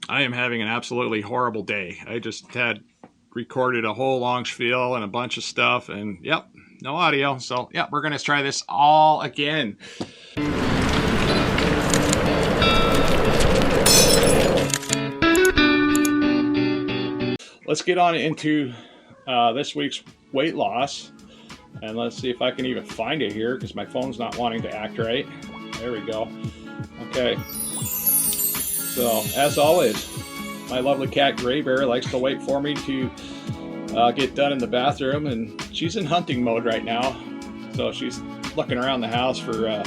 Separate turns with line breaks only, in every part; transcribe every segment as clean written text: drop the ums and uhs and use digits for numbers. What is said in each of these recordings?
I am having an absolutely horrible day. I just had recorded a whole long spiel and a bunch of stuff, and yep, no audio. So, yep, we're going to try this all again. Let's get on into this week's weight loss. And let's see if I can even find it here because my phone's not wanting to act right. There we go. Okay. So, as always, my lovely cat Gray Bear likes to wait for me to get done in the bathroom, and she's in hunting mode right now. So she's looking around the house for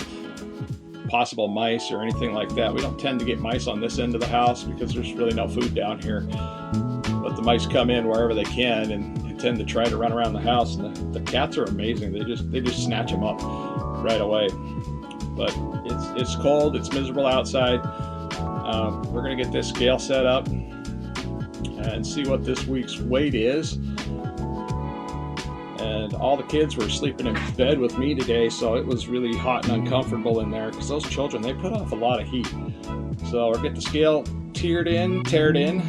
possible mice or anything like that. We don't tend to get mice on this end of the house because there's really no food down here. But the mice come in wherever they can and tend to try to run around the house. And the cats are amazing. They just snatch them up right away. But it's cold. It's miserable outside. We're gonna get this scale set up and see what this week's weight is. And all the kids were sleeping in bed with me today, so it was really hot and uncomfortable in there because those children, they put off a lot of heat. So we'll get the scale teared in,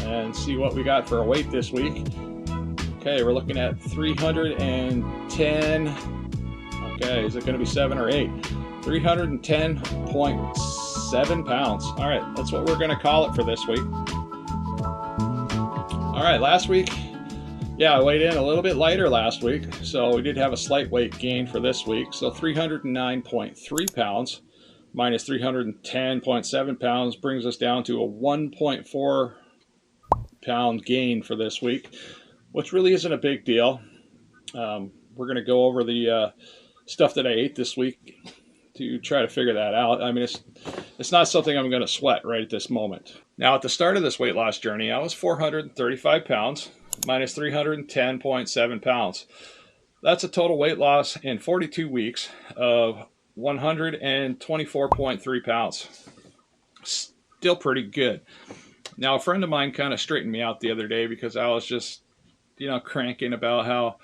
and see what we got for a weight this week. Okay, we're looking at 310. Okay, is it going to be 7 or 8? 310.7 pounds. All right, that's what we're going to call it for this week. All right, last week, yeah, I weighed in a little bit lighter last week, so we did have a slight weight gain for this week. So 309.3 pounds minus 310.7 pounds brings us down to a 1.4 pound gain for this week, which really isn't a big deal. We're going to go over the stuff that I ate this week to try to figure that out. I mean, it's not something I'm going to sweat right at this moment. Now, at the start of this weight loss journey, I was 435 pounds minus 310.7 pounds. That's a total weight loss in 42 weeks of 124.3 pounds. Still pretty good. Now, a friend of mine kind of straightened me out the other day because I was just, cranking about how,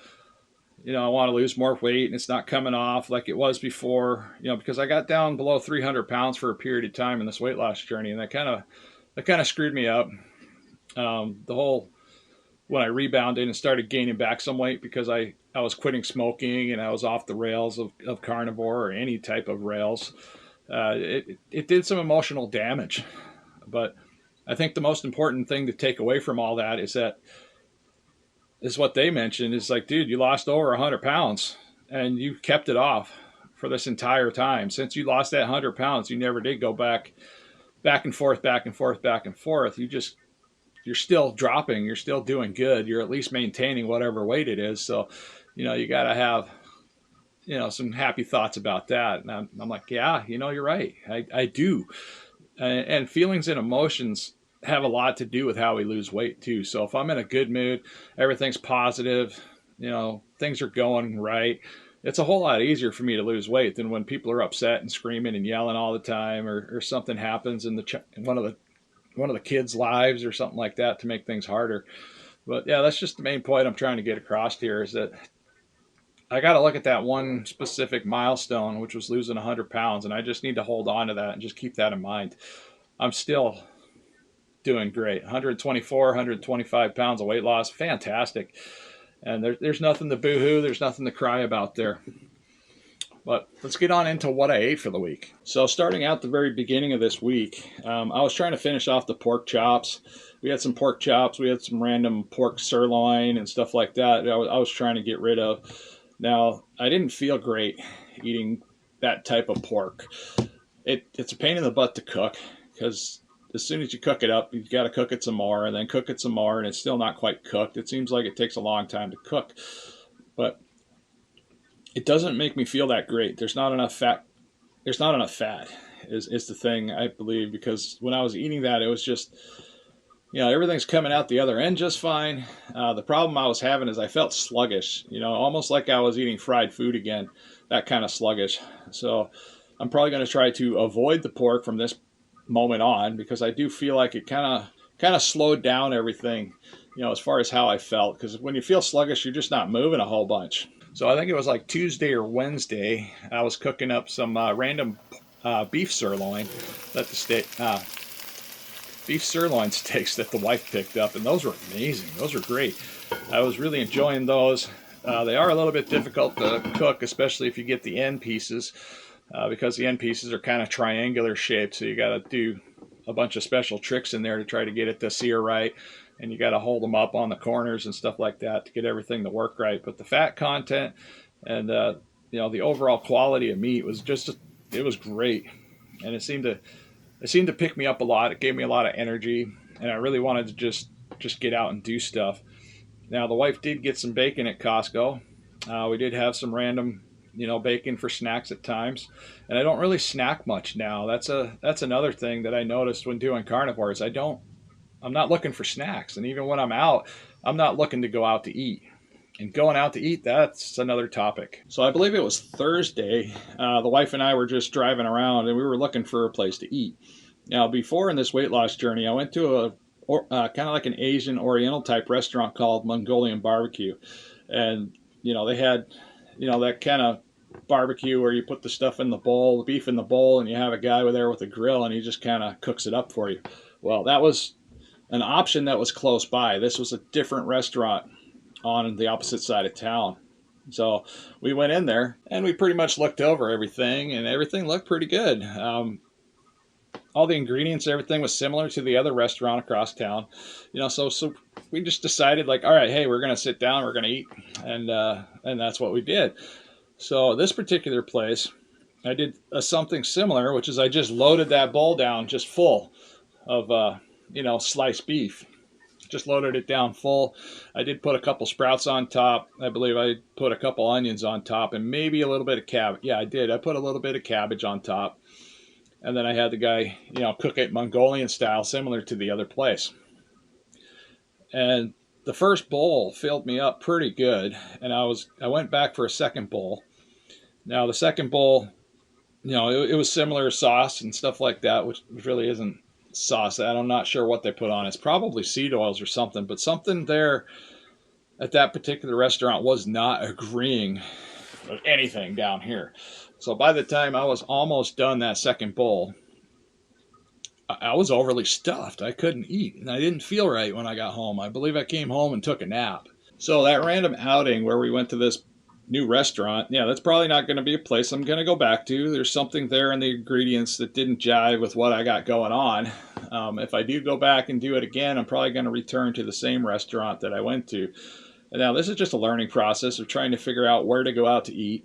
I want to lose more weight and it's not coming off like it was before, because I got down below 300 pounds for a period of time in this weight loss journey, and that kind of screwed me up. When I rebounded and started gaining back some weight because I was quitting smoking and I was off the rails of carnivore or any type of rails, it did some emotional damage. But I think the most important thing to take away from all that is what they mentioned is like, dude, you lost over 100 pounds and you kept it off for this entire time. Since you lost that 100 pounds, you never did go back and forth. You're still dropping. You're still doing good. You're at least maintaining whatever weight it is. So, you got to have, some happy thoughts about that. And I'm like, yeah, you're right. I do. And feelings and emotions have a lot to do with how we lose weight too. So if I'm in a good mood, everything's positive, things are going right, it's a whole lot easier for me to lose weight than when people are upset and screaming and yelling all the time, or something happens in one of the kids' lives or something like that to make things harder. But yeah, that's just the main point I'm trying to get across here, is that I got to look at that one specific milestone, which was losing 100 pounds. And I just need to hold on to that and just keep that in mind. I'm still doing great. 125 pounds of weight loss. Fantastic. And there's nothing to boo-hoo. There's nothing to cry about there. But let's get on into what I ate for the week. So starting out the very beginning of this week, I was trying to finish off the pork chops. We had some pork chops. We had some random pork sirloin and stuff like that I was trying to get rid of. Now, I didn't feel great eating that type of pork. It's a pain in the butt to cook because as soon as you cook it up, you've got to cook it some more and then cook it some more, and it's still not quite cooked. It seems like it takes a long time to cook. But it doesn't make me feel that great. There's not enough fat. There's not enough fat is the thing, I believe, because when I was eating that, it was just, everything's coming out the other end just fine. The problem I was having is I felt sluggish, almost like I was eating fried food again, that kind of sluggish. So I'm probably going to try to avoid the pork from this moment on, because I do feel like it kind of slowed down everything, as far as how I felt, because when you feel sluggish, you're just not moving a whole bunch. So I think it was like Tuesday or Wednesday, I was cooking up some random beef sirloin that beef sirloin steaks that the wife picked up, and those were amazing. Those were great. I was really enjoying those. They are a little bit difficult to cook, especially if you get the end pieces, because the end pieces are kind of triangular shaped, so you got to do a bunch of special tricks in there to try to get it to sear right, and you got to hold them up on the corners and stuff like that to get everything to work right. But the fat content and you know, the overall quality of meat was just, it was great, and it seemed to pick me up a lot. It gave me a lot of energy, and I really wanted to just get out and do stuff. Now, the wife did get some bacon at Costco. We did have some random, you know, bacon for snacks at times, and I don't really snack much now. That's another thing that I noticed when doing carnivores. I'm not looking for snacks, and even when I'm out, I'm not looking to go out to eat. And going out to eat, that's another topic. So I believe it was Thursday. The wife and I were just driving around, and we were looking for a place to eat. Now, before in this weight loss journey, I went to a kind of like an Asian Oriental type restaurant called Mongolian Barbecue, and you know, they had, you know, that kind of barbecue where you put the stuff in the bowl, the beef in the bowl, and you have a guy there with a grill, and he just kind of cooks it up for you. Well, that was an option that was close by. This was a different restaurant on the opposite side of town. So we went in there and we pretty much looked over everything, and everything looked pretty good. All the ingredients, everything was similar to the other restaurant across town. You know, so we just decided, like, all right, hey, we're going to sit down, we're going to eat. And that's what we did. So this particular place, I did something similar, which is I just loaded that bowl down just full of, you know, sliced beef. Just loaded it down full. I did put a couple sprouts on top. I believe I put a couple onions on top, and maybe a little bit of cabbage. Yeah, I did. I put a little bit of cabbage on top. And then I had the guy, you know, cook it Mongolian style, similar to the other place. And the first bowl filled me up pretty good, and I went back for a second bowl. Now the second bowl, you know, it was similar sauce and stuff like that, which really isn't sauce. I'm not sure what they put on. It's probably seed oils or something, but something there at that particular restaurant was not agreeing with anything down here. So by the time I was almost done that second bowl, I was overly stuffed. I couldn't eat, and I didn't feel right when I got home. I believe I came home and took a nap. So that random outing where we went to this new restaurant, yeah, that's probably not going to be a place I'm going to go back to. There's something there in the ingredients that didn't jive with what I got going on. If I do go back and do it again, I'm probably going to return to the same restaurant that I went to. And now this is just a learning process of trying to figure out where to go out to eat.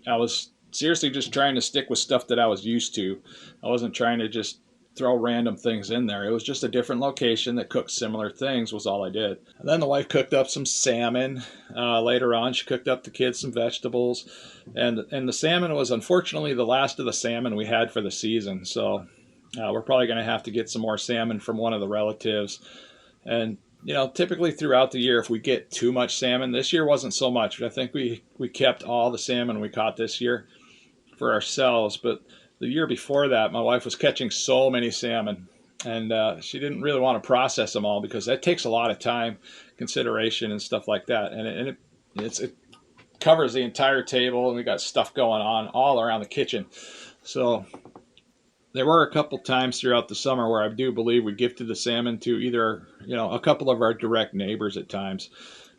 I was seriously just trying to stick with stuff that I was used to. I wasn't trying to just throw random things in there. It was just a different location that cooked similar things was all I did. And then the wife cooked up some salmon. Later on, she cooked up the kids some vegetables. And the salmon was unfortunately the last of the salmon we had for the season. So we're probably going to have to get some more salmon from one of the relatives. And, you know, typically throughout the year, if we get too much salmon, this year wasn't so much. I think we kept all the salmon we caught this year for ourselves. But the year before that, my wife was catching so many salmon, and she didn't really want to process them all because that takes a lot of time, consideration, and stuff like that. And it covers the entire table, and we got stuff going on all around the kitchen. So there were a couple times throughout the summer where I do believe we gifted the salmon to either, you know, a couple of our direct neighbors at times,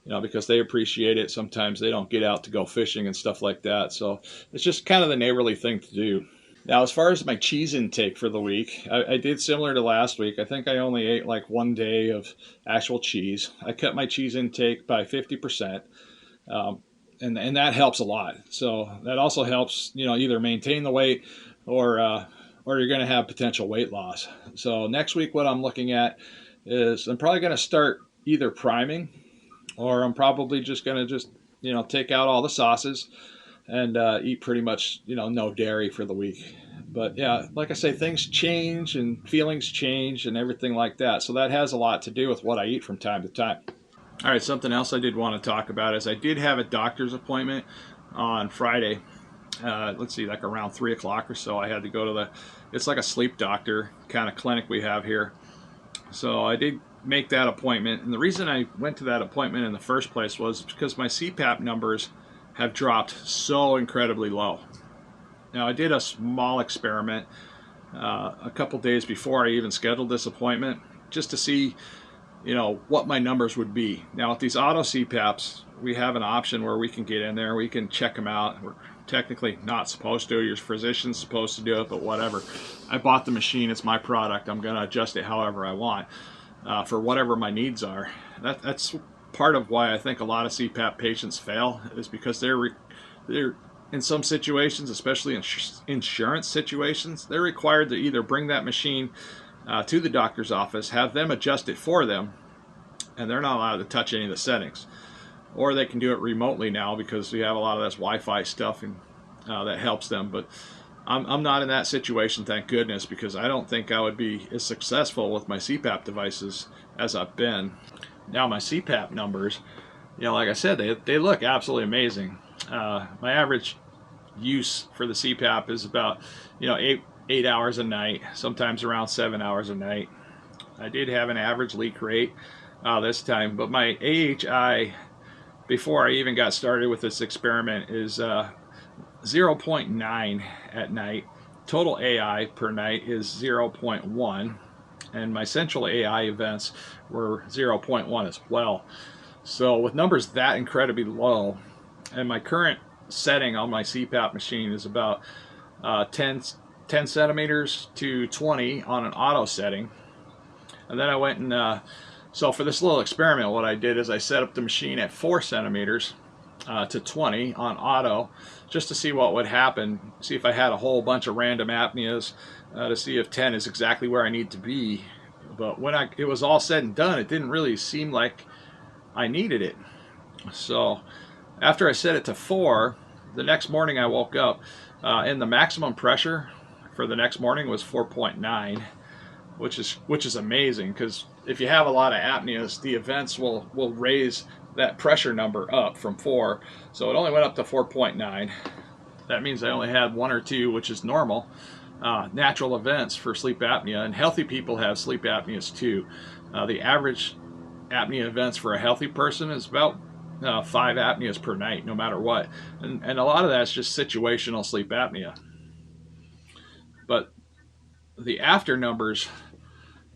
you know, because they appreciate it. Sometimes they don't get out to go fishing and stuff like that. So it's just kind of the neighborly thing to do. Now, as far as my cheese intake for the week, I did similar to last week. I think I only ate like one day of actual cheese. I cut my cheese intake by 50%, and that helps a lot. So that also helps, you know, either maintain the weight or you're going to have potential weight loss. So next week, what I'm looking at is I'm probably going to start either priming, or I'm probably just going to you know, take out all the sauces and eat pretty much, you know, no dairy for the week. But yeah, like I say, things change and feelings change and everything like that. So that has a lot to do with what I eat from time to time. All right, something else I did want to talk about is I did have a doctor's appointment on Friday. Let's see, like around 3 o'clock or so. I had to go to it's like a sleep doctor kind of clinic we have here. So I did make that appointment. And the reason I went to that appointment in the first place was because my CPAP numbers have dropped so incredibly low. Now, I did a small experiment a couple days before I even scheduled this appointment, just to see, what my numbers would be. Now with these auto CPAPs, we have an option where we can get in there, we can check them out. We're technically not supposed to, your physician's supposed to do it, but whatever. I bought the machine, it's my product, I'm going to adjust it however I want for whatever my needs are. That's part of why I think a lot of CPAP patients fail, is because they're in some situations, especially in insurance situations, they're required to either bring that machine to the doctor's office, have them adjust it for them, and they're not allowed to touch any of the settings. Or they can do it remotely now because we have a lot of this Wi-Fi stuff and that helps them. But I'm not in that situation, thank goodness, because I don't think I would be as successful with my CPAP devices as I've been. Now my CPAP numbers, like I said, they look absolutely amazing. My average use for the CPAP is about, 8 hours a night, sometimes around 7 hours a night. I did have an average leak rate this time, but my AHI before I even got started with this experiment is 0.9 at night. Total AI per night is 0.1, and my central AI events were 0.1 as well. So with numbers that incredibly low, and my current setting on my CPAP machine is about 10 centimeters to 20 on an auto setting. And then I went and so for this little experiment, what I did is I set up the machine at 4 centimeters to 20 on auto, just to see what would happen, see if I had a whole bunch of random apneas, to see if 10 is exactly where I need to be. But when it was all said and done, it didn't really seem like I needed it. So after I set it to 4, the next morning I woke up and the maximum pressure for the next morning was 4.9, which is amazing, because if you have a lot of apneas, the events will raise that pressure number up from 4. So it only went up to 4.9. That means I only had 1 or 2, which is normal, natural events for sleep apnea, and healthy people have sleep apneas too. The average apnea events for a healthy person is about 5 apneas per night, no matter what, and a lot of that's just situational sleep apnea. But the after numbers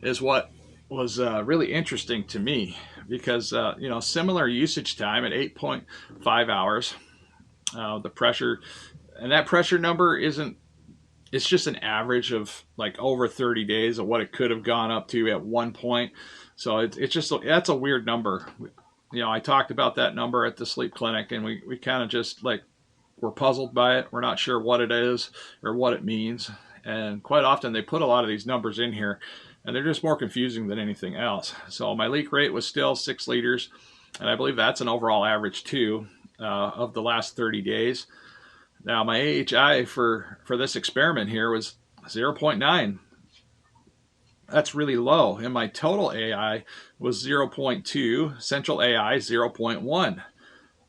is what was really interesting to me, because similar usage time at 8.5 hours, the pressure, and that pressure number isn't, it's just an average of like over 30 days of what it could have gone up to at one point. So it's just, that's a weird number. I talked about that number at the sleep clinic, and we kind of just like, we're puzzled by it. We're not sure what it is or what it means. And quite often they put a lot of these numbers in here, and they're just more confusing than anything else. So my leak rate was still 6 liters, and I believe that's an overall average too of the last 30 days. Now my AHI for this experiment here was 0.9. That's really low, and my total AI was 0.2, central AI 0.1.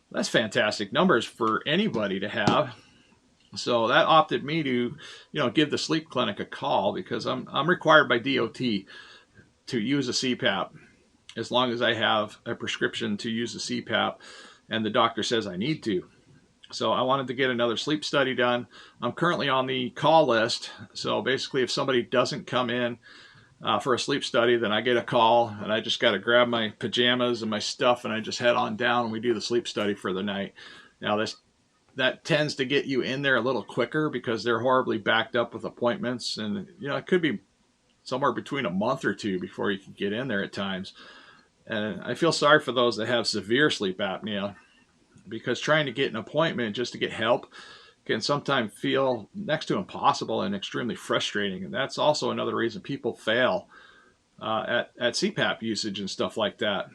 That's fantastic numbers for anybody to have. So that opted me to, give the sleep clinic a call, because I'm required by DOT to use a CPAP as long as I have a prescription to use the CPAP and the doctor says I need to. So I wanted to get another sleep study done. I'm currently on the call list. So basically, if somebody doesn't come in for a sleep study, then I get a call, and I just got to grab my pajamas and my stuff, and I just head on down and we do the sleep study for the night. Now that tends to get you in there a little quicker, because they're horribly backed up with appointments, and it could be somewhere between a month or 2 before you can get in there at times. And I feel sorry for those that have severe sleep apnea, because trying to get an appointment just to get help can sometimes feel next to impossible and extremely frustrating. And that's also another reason people fail at CPAP usage and stuff like that.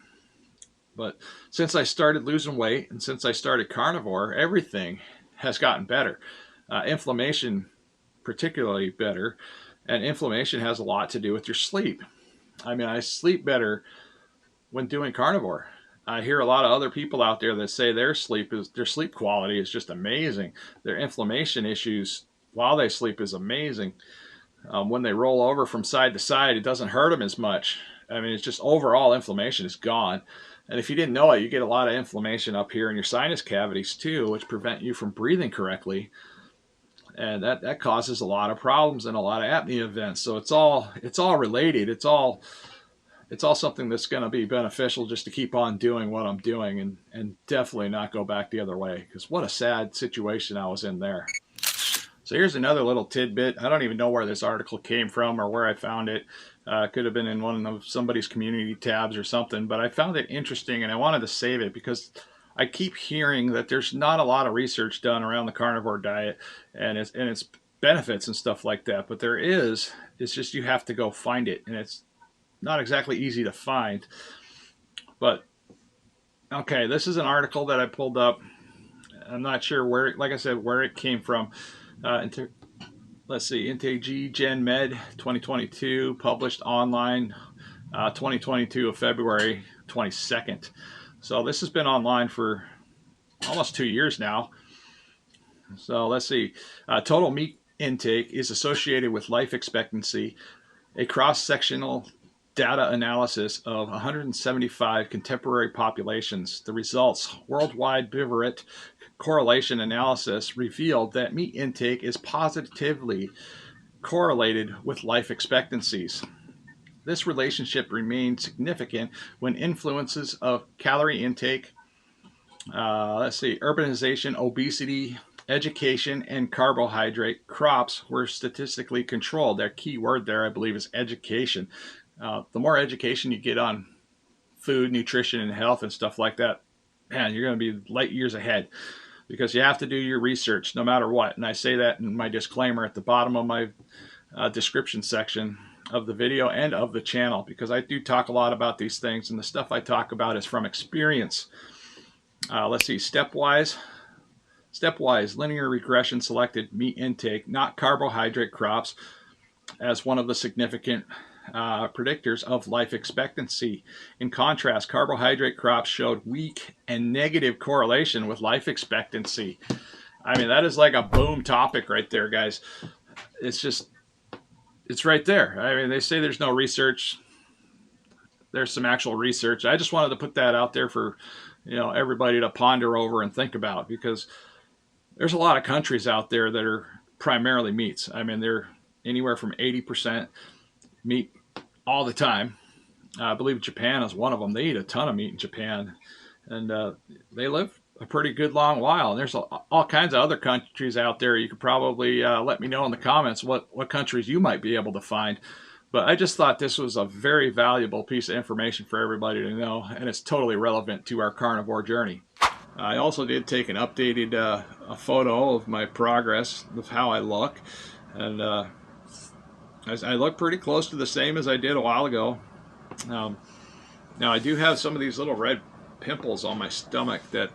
But since I started losing weight, and since I started carnivore, everything has gotten better. Inflammation particularly better, and inflammation has a lot to do with your sleep. I mean, I sleep better when doing carnivore. I hear a lot of other people out there that say their sleep quality is just amazing. Their inflammation issues while they sleep is amazing. When they roll over from side to side, it doesn't hurt them as much. I mean, it's just overall inflammation is gone. And if you didn't know it, you get a lot of inflammation up here in your sinus cavities too, which prevent you from breathing correctly. and that causes a lot of problems and a lot of apnea events. So it's all related. It's all something that's going to be beneficial just to keep on doing what I'm doing, and definitely not go back the other way, because what a sad situation I was in there. So here's another little tidbit. I don't even know where this article came from or where I found it. Could have been in one of somebody's community tabs or something, but I found it interesting and I wanted to save it because I keep hearing that there's not a lot of research done around the carnivore diet and its benefits and stuff like that. But there is. It's just you have to go find it, and it's not exactly easy to find. But okay, this is an article that I pulled up. I'm not sure where, like I said, where it came from. Let's see, Integ Gen Med 2022, published online 2022 of February 22nd. So this has been online for almost 2 years now. So let's see, total meat intake is associated with life expectancy. A cross-sectional data analysis of 175 contemporary populations. The results, worldwide bivariate correlation analysis, revealed that meat intake is positively correlated with life expectancies. This relationship remains significant when influences of calorie intake, urbanization, obesity, education, and carbohydrate crops were statistically controlled. That key word there, I believe, is education. The more education you get on food, nutrition, and health and stuff like that, man, you're going to be light years ahead, because you have to do your research no matter what. And I say that in my disclaimer at the bottom of my description section of the video and of the channel, because I do talk a lot about these things, and the stuff I talk about is from experience. Let's see, stepwise linear regression selected meat intake, not carbohydrate crops, as one of the significant predictors of life expectancy. In contrast, carbohydrate crops showed weak and negative correlation with life expectancy. I mean, that is like a boom topic right there, guys. It's right there. I mean, they say there's no research. There's some actual research. I just wanted to put that out there for, everybody to ponder over and think about, because there's a lot of countries out there that are primarily meats. I mean, they're anywhere from 80% meat all the time. I believe Japan is one of them. They eat a ton of meat in Japan, and they live a pretty good long while. And there's all kinds of other countries out there. You could probably let me know in the comments what countries you might be able to find. But I just thought this was a very valuable piece of information for everybody to know, and it's totally relevant to our carnivore journey. I also did take an updated a photo of my progress, of how I look, and I look pretty close to the same as I did a while ago. Now I do have some of these little red pimples on my stomach that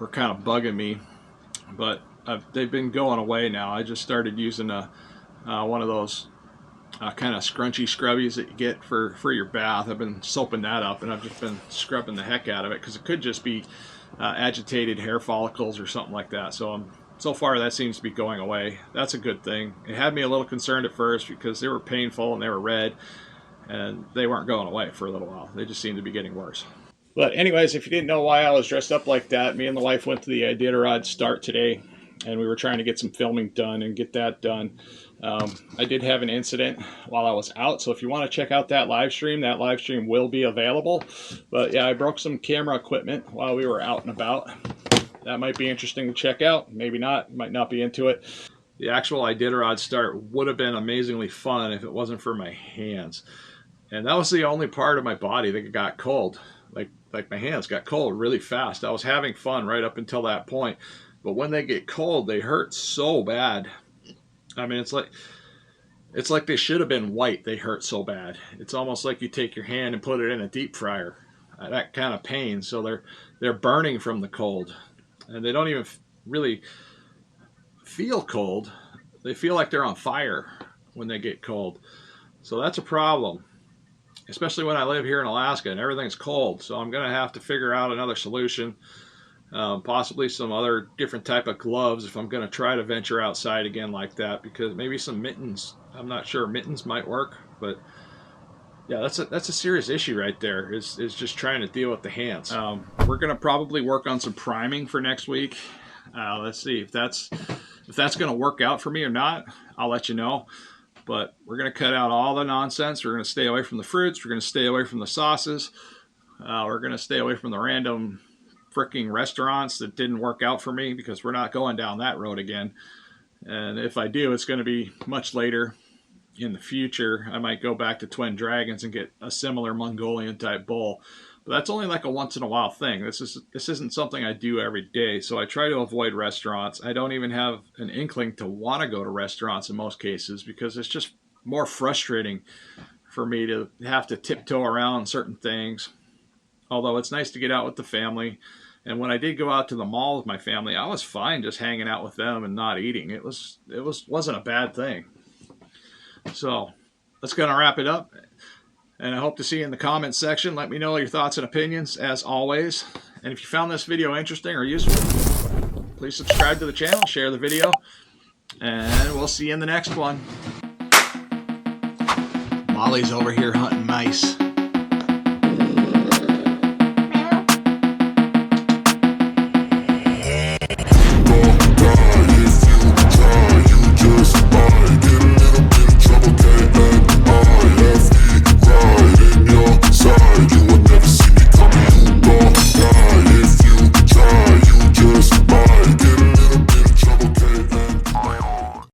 were kind of bugging me, but they've been going away now. I just started using one of those kind of scrunchy scrubbies that you get for your bath. I've been soaping that up, and I've just been scrubbing the heck out of it, because it could just be agitated hair follicles or something like that. So far that seems to be going away. That's a good thing. It had me a little concerned at first because they were painful and they were red, and they weren't going away for a little while. They just seemed to be getting worse. But anyways, if you didn't know why I was dressed up like that, me and the wife went to the Iditarod start today, and we were trying to get some filming done and get that done. I did have an incident while I was out, so if you want to check out that live stream will be available. But yeah, I broke some camera equipment while we were out and about. That might be interesting to check out. Maybe not. You might not be into it. The actual Iditarod start would have been amazingly fun if it wasn't for my hands. And that was the only part of my body that got cold. Like my hands got cold really fast. I was having fun right up until that point. But when they get cold, they hurt so bad. I mean, it's like they should have been white. They hurt so bad. It's almost like you take your hand and put it in a deep fryer. That kind of pain. So they're burning from the cold. And they don't even really feel cold. They feel like they're on fire when they get cold. So that's a problem, especially when I live here in Alaska and everything's cold. So I'm going to have to figure out another solution, possibly some other different type of gloves if I'm going to try to venture outside again like that, because maybe some mittens. I'm not sure. Mittens might work, but yeah, that's a serious issue right there, is just trying to deal with the hands. We're going to probably work on some priming for next week. Let's see if that's If that's going to work out for me or not, I'll let you know. But we're going to cut out all the nonsense. We're going to stay away from the fruits. We're going to stay away from the sauces. We're going to stay away from the random freaking restaurants that didn't work out for me, because we're not going down that road again. And if I do, it's going to be much later in the future. I might go back to Twin Dragons and get a similar Mongolian type bowl. But that's only like a once in a while thing. This isn't something I do every day. So I try to avoid restaurants. I don't even have an inkling to want to go to restaurants in most cases, because it's just more frustrating for me to have to tiptoe around certain things. Although it's nice to get out with the family. And when I did go out to the mall with my family, I was fine just hanging out with them and not eating. It wasn't a bad thing. So that's going to wrap it up. And I hope to see you in the comments section. Let me know your thoughts and opinions, as always. And if you found this video interesting or useful, please subscribe to the channel, share the video, and we'll see you in the next one. Molly's over here hunting mice.